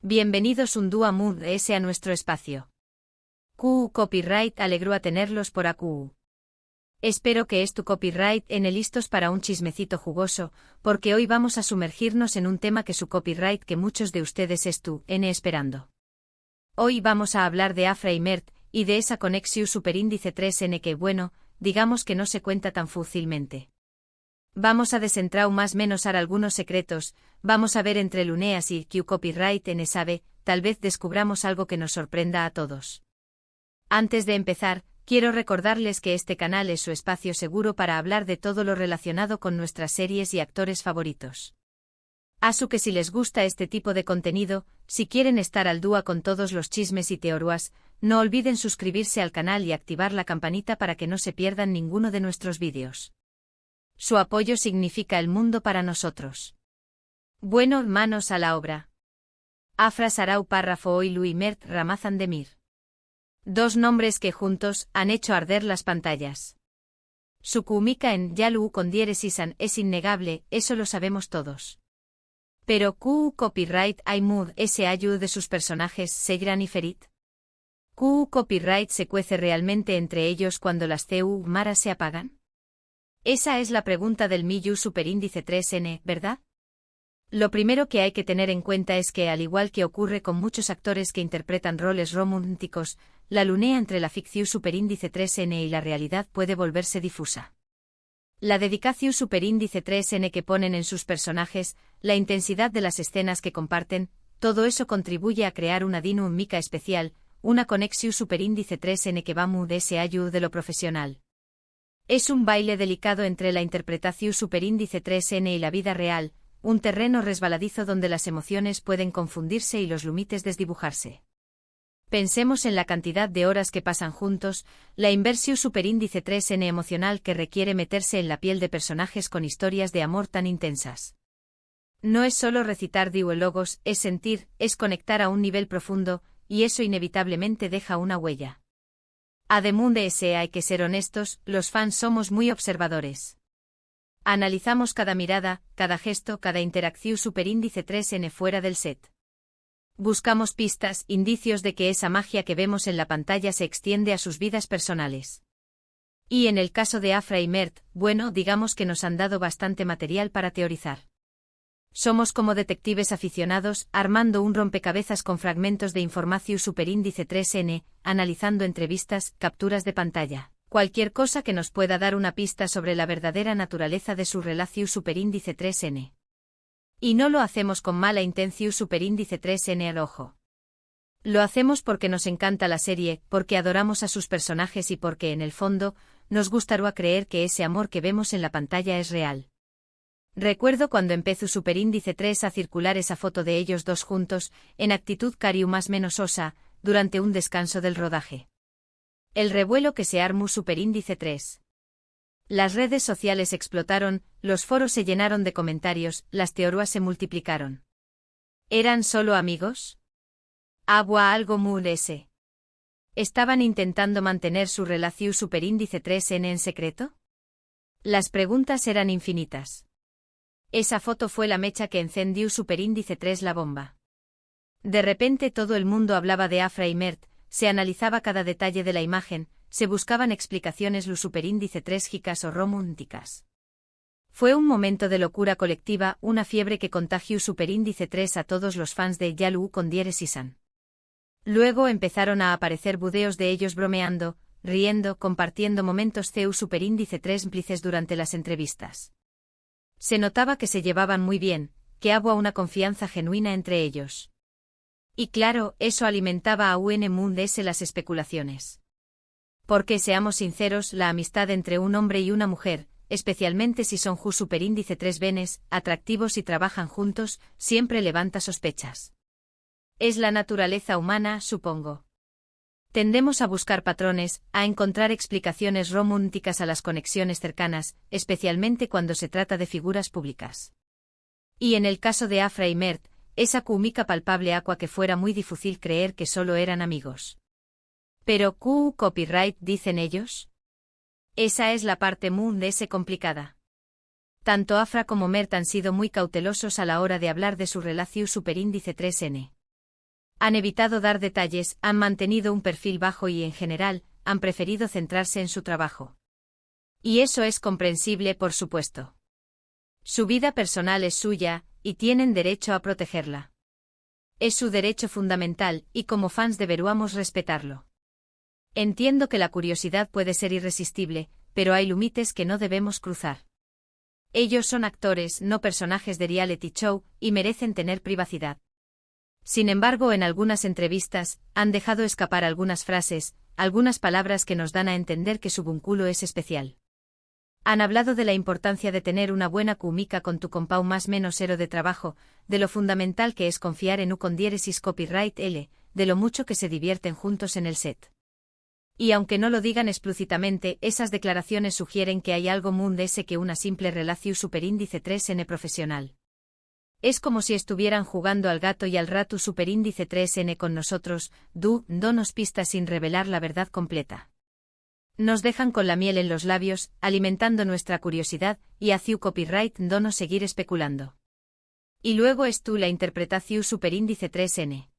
Bienvenidos Undua Mood S a nuestro espacio. QU Copyright alegró a tenerlos por AQU. Espero que es tu copyright en listos para un chismecito jugoso, porque hoy vamos a sumergirnos en un tema que su copyright que muchos de ustedes esperando. Hoy vamos a hablar de Afra y Mert, y de esa conexión superíndice 3N que digamos que no se cuenta tan fácilmente. Vamos a desentrar más menos algunos secretos, vamos a ver entre Luneas y Q Copyright en sabe, tal vez descubramos algo que nos sorprenda a todos. Antes de empezar, quiero recordarles que este canal es su espacio seguro para hablar de todo lo relacionado con nuestras series y actores favoritos. Así que si les gusta este tipo de contenido, si quieren estar al día con todos los chismes y teorías, no olviden suscribirse al canal y activar la campanita para que no se pierdan ninguno de nuestros vídeos. Su apoyo significa el mundo para nosotros. Bueno, manos a la obra. Afra Sarau párrafo Oilu y Mert Ramazan Demir. Dos nombres que juntos han hecho arder las pantallas. Su química en Yalu con diéresisan es innegable, eso lo sabemos todos. Pero QU Copyright hay mood ese ayu de sus personajes Sejran y Ferit. QU Copyright se cuece realmente entre ellos cuando las CU maras se apagan. Esa es la pregunta del Miyu superíndice 3N, ¿verdad? Lo primero que hay que tener en cuenta es que, al igual que ocurre con muchos actores que interpretan roles románticos, la lunea entre la ficción superíndice 3N y la realidad puede volverse difusa. La dedicación superíndice 3N que ponen en sus personajes, la intensidad de las escenas que comparten, todo eso contribuye a crear una dinámica especial, una conexión superíndice 3N que va muy de ese ayu de lo profesional. Es un baile delicado entre la interpretación superíndice 3N y la vida real, un terreno resbaladizo donde las emociones pueden confundirse y los límites desdibujarse. Pensemos en la cantidad de horas que pasan juntos, la inversión superíndice 3N emocional que requiere meterse en la piel de personajes con historias de amor tan intensas. No es solo recitar diálogos, es sentir, es conectar a un nivel profundo, y eso inevitablemente deja una huella. Además de ese hay que ser honestos, los fans somos muy observadores. Analizamos cada mirada, cada gesto, cada interacción superíndice 3N fuera del set. Buscamos pistas, indicios de que esa magia que vemos en la pantalla se extiende a sus vidas personales. Y en el caso de Afra y Mert, digamos que nos han dado bastante material para teorizar. Somos como detectives aficionados, armando un rompecabezas con fragmentos de información superíndice 3N, analizando entrevistas, capturas de pantalla, cualquier cosa que nos pueda dar una pista sobre la verdadera naturaleza de su relación superíndice 3N. Y no lo hacemos con mala intención superíndice 3N al ojo. Lo hacemos porque nos encanta la serie, porque adoramos a sus personajes y porque, en el fondo, nos gustaría creer que ese amor que vemos en la pantalla es real. Recuerdo cuando empezó superíndice 3 a circular esa foto de ellos dos juntos, en actitud cariu más menos osa, durante un descanso del rodaje. El revuelo que se armó superíndice 3. Las redes sociales explotaron, los foros se llenaron de comentarios, las teorías se multiplicaron. ¿Eran solo amigos? ¿Agua algo muy ese? ¿Estaban intentando mantener su relación superíndice 3N en secreto? Las preguntas eran infinitas. Esa foto fue la mecha que encendió superíndice 3 la bomba. De repente todo el mundo hablaba de Afra y Mert, se analizaba cada detalle de la imagen, se buscaban explicaciones lo superíndice 3 gicas o románticas. Fue un momento de locura colectiva, una fiebre que contagió superíndice 3 a todos los fans de Yalu con diéresisan. Luego empezaron a aparecer videos de ellos bromeando, riendo, compartiendo momentos CU superíndice 3 cómplices durante las entrevistas. Se notaba que se llevaban muy bien, que había una confianza genuina entre ellos. Y claro, eso alimentaba a UNMUNDS las especulaciones. Porque seamos sinceros, la amistad entre un hombre y una mujer, especialmente si son superíndice 3 venes, atractivos y trabajan juntos, siempre levanta sospechas. Es la naturaleza humana, supongo. Tendemos a buscar patrones, a encontrar explicaciones románticas a las conexiones cercanas, especialmente cuando se trata de figuras públicas. Y en el caso de Afra y Mert, esa química palpable aqua que fuera muy difícil creer que solo eran amigos. Pero QU Copyright dicen ellos. Esa es la parte muy de ese complicada. Tanto Afra como Mert han sido muy cautelosos a la hora de hablar de su relación superíndice 3N. Han evitado dar detalles, han mantenido un perfil bajo y en general, han preferido centrarse en su trabajo. Y eso es comprensible, por supuesto. Su vida personal es suya, y tienen derecho a protegerla. Es su derecho fundamental, y como fans deberíamos respetarlo. Entiendo que la curiosidad puede ser irresistible, pero hay límites que no debemos cruzar. Ellos son actores, no personajes de reality show, y merecen tener privacidad. Sin embargo, en algunas entrevistas, han dejado escapar algunas frases, algunas palabras que nos dan a entender que su vínculo es especial. Han hablado de la importancia de tener una buena química con tu compau más menos ero de trabajo, de lo fundamental que es confiar en con diéresis copyright L, de lo mucho que se divierten juntos en el set. Y aunque no lo digan explícitamente, esas declaraciones sugieren que hay algo más de ese que una simple relación superíndice 3n profesional. Es como si estuvieran jugando al gato y al rato superíndice 3n con nosotros, donos pistas sin revelar la verdad completa. Nos dejan con la miel en los labios, alimentando nuestra curiosidad, y haciu copyright donos seguir especulando. Y luego es tú la interpretación superíndice 3n.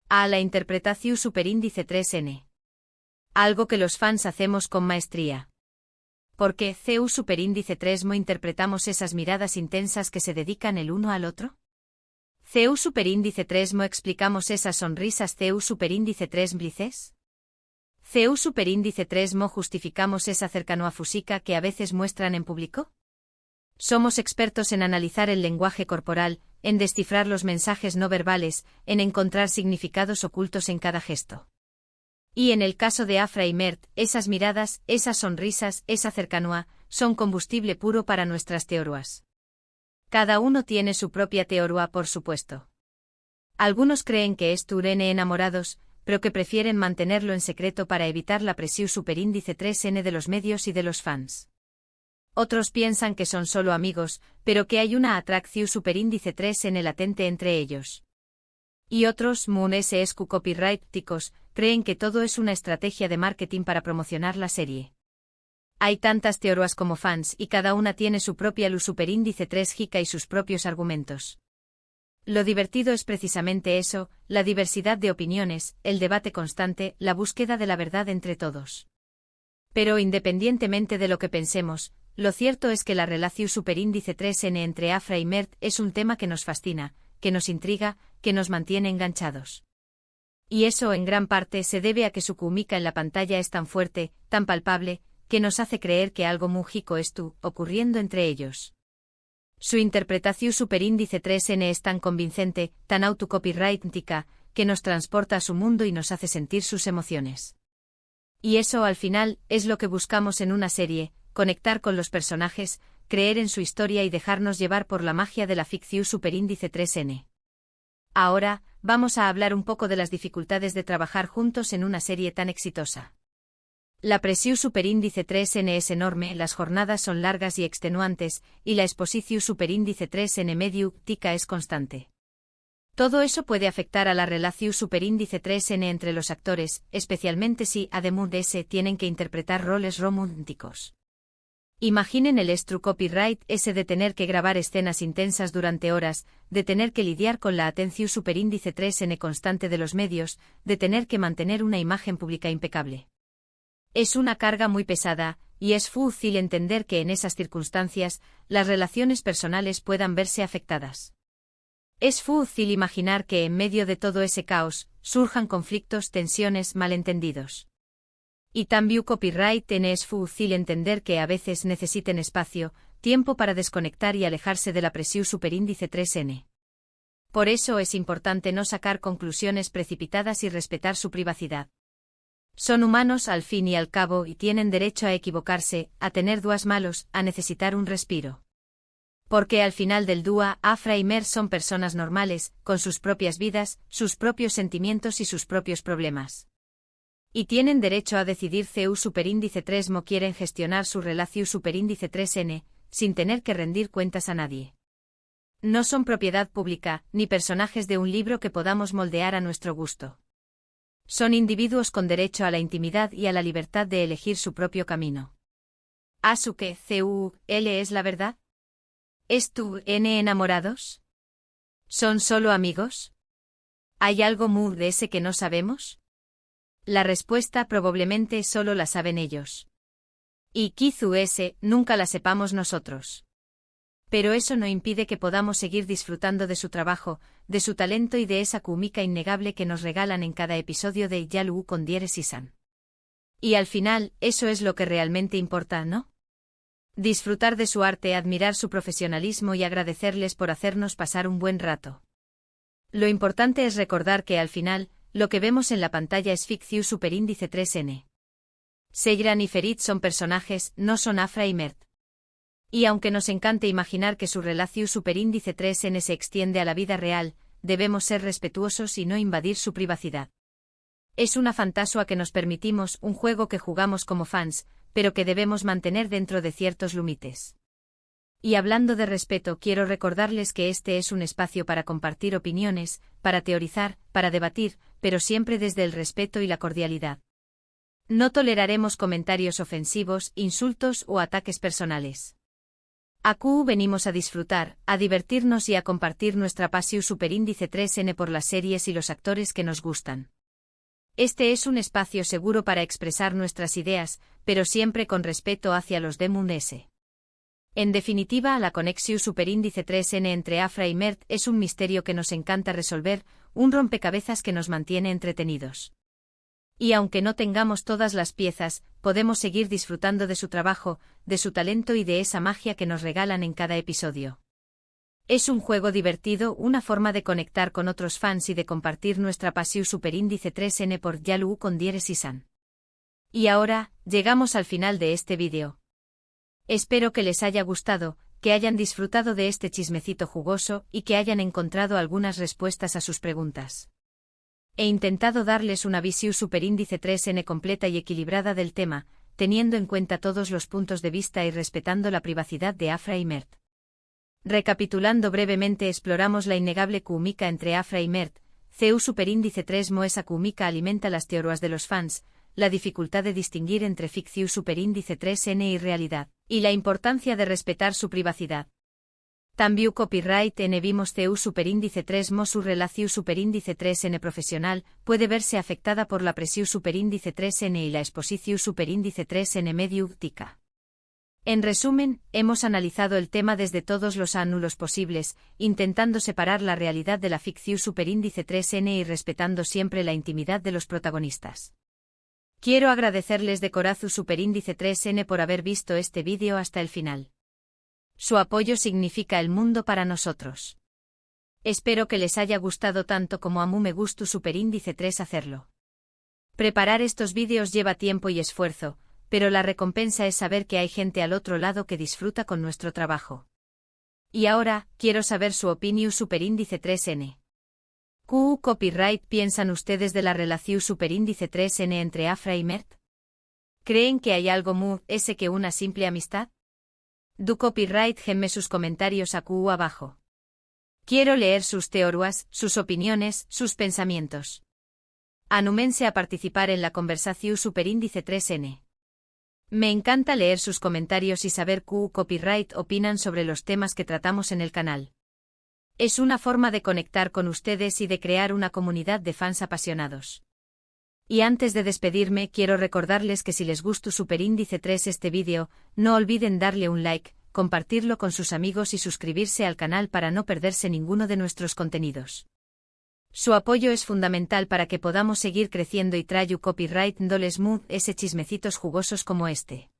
A la interpretación superíndice 3n. Algo que los fans hacemos con maestría. ¿Por qué CU superíndice 3 mo interpretamos esas miradas intensas que se dedican el uno al otro? CU superíndice 3 mo explicamos esas sonrisas CU superíndice 3 blices? CU superíndice 3 mo justificamos esa cercanía física que a veces muestran en público? Somos expertos en analizar el lenguaje corporal, en descifrar los mensajes no verbales, en encontrar significados ocultos en cada gesto. Y en el caso de Afra y Mert, esas miradas, esas sonrisas, esa cercanía, son combustible puro para nuestras teorías. Cada uno tiene su propia teoría, por supuesto. Algunos creen que es Turene enamorados, pero que prefieren mantenerlo en secreto para evitar la presión superíndice 3n de los medios y de los fans. Otros piensan que son solo amigos, pero que hay una atracción superíndice 3n latente entre ellos. Y otros, SQ copyrighticos, creen que todo es una estrategia de marketing para promocionar la serie. Hay tantas teorías como fans y cada una tiene su propia luz superíndice 3 giga y sus propios argumentos. Lo divertido es precisamente eso, la diversidad de opiniones, el debate constante, la búsqueda de la verdad entre todos. Pero independientemente de lo que pensemos, lo cierto es que la relación superíndice 3n entre Afra y Mert es un tema que nos fascina, que nos intriga, que nos mantiene enganchados. Y eso en gran parte se debe a que su química en la pantalla es tan fuerte, tan palpable, que nos hace creer que algo mágico está ocurriendo entre ellos. Su interpretación superíndice 3n es tan convincente, tan autocopyrightica, que nos transporta a su mundo y nos hace sentir sus emociones. Y eso al final es lo que buscamos en una serie, conectar con los personajes, creer en su historia y dejarnos llevar por la magia de la ficción superíndice 3n. Ahora, vamos a hablar un poco de las dificultades de trabajar juntos en una serie tan exitosa. La presión superíndice 3n es enorme, las jornadas son largas y extenuantes, y la exposición superíndice 3n mediática es constante. Todo eso puede afectar a la relación superíndice 3n entre los actores, especialmente si, además de ese, tienen que interpretar roles románticos. Imaginen el true copyright ese de tener que grabar escenas intensas durante horas, de tener que lidiar con la atención superíndice 3n constante de los medios, de tener que mantener una imagen pública impecable. Es una carga muy pesada, y es fácil entender que en esas circunstancias, las relaciones personales puedan verse afectadas. Es fácil imaginar que en medio de todo ese caos, surjan conflictos, tensiones, malentendidos. Y también copyright es fácil entender que a veces necesiten espacio, tiempo para desconectar y alejarse de la presión superíndice 3n. Por eso es importante no sacar conclusiones precipitadas y respetar su privacidad. Son humanos al fin y al cabo y tienen derecho a equivocarse, a tener días malos, a necesitar un respiro. Porque al final del día, Afra y Mert son personas normales, con sus propias vidas, sus propios sentimientos y sus propios problemas. Y tienen derecho a decidir CU superíndice 3 mo quieren gestionar su relación superíndice 3n, sin tener que rendir cuentas a nadie. No son propiedad pública, ni personajes de un libro que podamos moldear a nuestro gusto. Son individuos con derecho a la intimidad y a la libertad de elegir su propio camino. ¿Asu que CUL es la verdad? ¿Es tú N enamorados? ¿Son solo amigos? ¿Hay algo muy de ese que no sabemos? La respuesta probablemente solo la saben ellos. Y quizás nunca la sepamos nosotros. Pero eso no impide que podamos seguir disfrutando de su trabajo, de su talento y de esa química innegable que nos regalan en cada episodio de Yalu con Dieres-san. Y al final, eso es lo que realmente importa, ¿no? Disfrutar de su arte, admirar su profesionalismo y agradecerles por hacernos pasar un buen rato. Lo importante es recordar que al final, lo que vemos en la pantalla es Fictiu Superíndice 3N. Seyran y Ferit son personajes, no son Afra y Mert. Y aunque nos encante imaginar que su relación Superíndice 3N se extiende a la vida real, debemos ser respetuosos y no invadir su privacidad. Es una fantasía que nos permitimos, un juego que jugamos como fans, pero que debemos mantener dentro de ciertos límites. Y hablando de respeto, quiero recordarles que este es un espacio para compartir opiniones, para teorizar, para debatir, pero siempre desde el respeto y la cordialidad. No toleraremos comentarios ofensivos, insultos o ataques personales. Aquí venimos a disfrutar, a divertirnos y a compartir nuestra pasión Superíndice 3N por las series y los actores que nos gustan. Este es un espacio seguro para expresar nuestras ideas, pero siempre con respeto hacia los de Moon S. En definitiva, la conexión Superíndice 3N entre Afra y Mert es un misterio que nos encanta resolver, un rompecabezas que nos mantiene entretenidos. Y aunque no tengamos todas las piezas, podemos seguir disfrutando de su trabajo, de su talento y de esa magia que nos regalan en cada episodio. Es un juego divertido, una forma de conectar con otros fans y de compartir nuestra pasión Superíndice 3N por Yalu con Dieres-san. Y ahora, llegamos al final de este vídeo. Espero que les haya gustado, que hayan disfrutado de este chismecito jugoso y que hayan encontrado algunas respuestas a sus preguntas. He intentado darles una visión Superíndice 3N completa y equilibrada del tema, teniendo en cuenta todos los puntos de vista y respetando la privacidad de Afra y Mert. Recapitulando brevemente, exploramos la innegable química entre Afra y Mert, CU Superíndice 3 esa química alimenta las teorías de los fans, la dificultad de distinguir entre ficción Superíndice 3N y realidad, y la importancia de respetar su privacidad. También copyright N vimos CU Superíndice 3 su relación Superíndice 3N profesional puede verse afectada por la presión Superíndice 3N y la exposición Superíndice 3N mediútica. En resumen, hemos analizado el tema desde todos los ángulos posibles, intentando separar la realidad de la ficción Superíndice 3N y respetando siempre la intimidad de los protagonistas. Quiero agradecerles de corazón Superíndice 3N por haber visto este vídeo hasta el final. Su apoyo significa el mundo para nosotros. Espero que les haya gustado tanto como a mí me gustó Superíndice 3 hacerlo. Preparar estos vídeos lleva tiempo y esfuerzo, pero la recompensa es saber que hay gente al otro lado que disfruta con nuestro trabajo. Y ahora, quiero saber su opinión Superíndice 3N. ¿Qué copyright piensan ustedes de la relación Superíndice 3N entre Afra y Mert? ¿Creen que hay algo más que una simple amistad? Du copyright genme sus comentarios aquí abajo. Quiero leer sus teorías, sus opiniones, sus pensamientos. Anúmense a participar en la conversación Superíndice 3N. Me encanta leer sus comentarios y saber qué copyright opinan sobre los temas que tratamos en el canal. Es una forma de conectar con ustedes y de crear una comunidad de fans apasionados. Y antes de despedirme, quiero recordarles que si les gustó Superíndice 3 este vídeo, no olviden darle un like, compartirlo con sus amigos y suscribirse al canal para no perderse ninguno de nuestros contenidos. Su apoyo es fundamental para que podamos seguir creciendo y traer copyright doles mood ese chismecitos jugosos como este.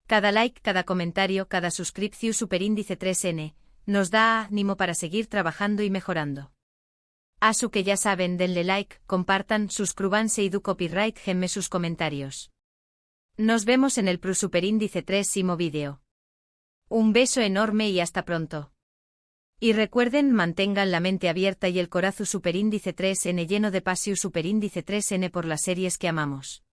Cada like, cada comentario, cada suscripción Superíndice 3N, nos da ánimo para seguir trabajando y mejorando. Asu que ya saben, denle like, compartan, suscríbanse y du copyright genme sus comentarios. Nos vemos en el Superíndice 3 vídeo. Un beso enorme y hasta pronto. Y recuerden, mantengan la mente abierta y el corazón Superíndice 3N lleno de pasión Superíndice 3N por las series que amamos.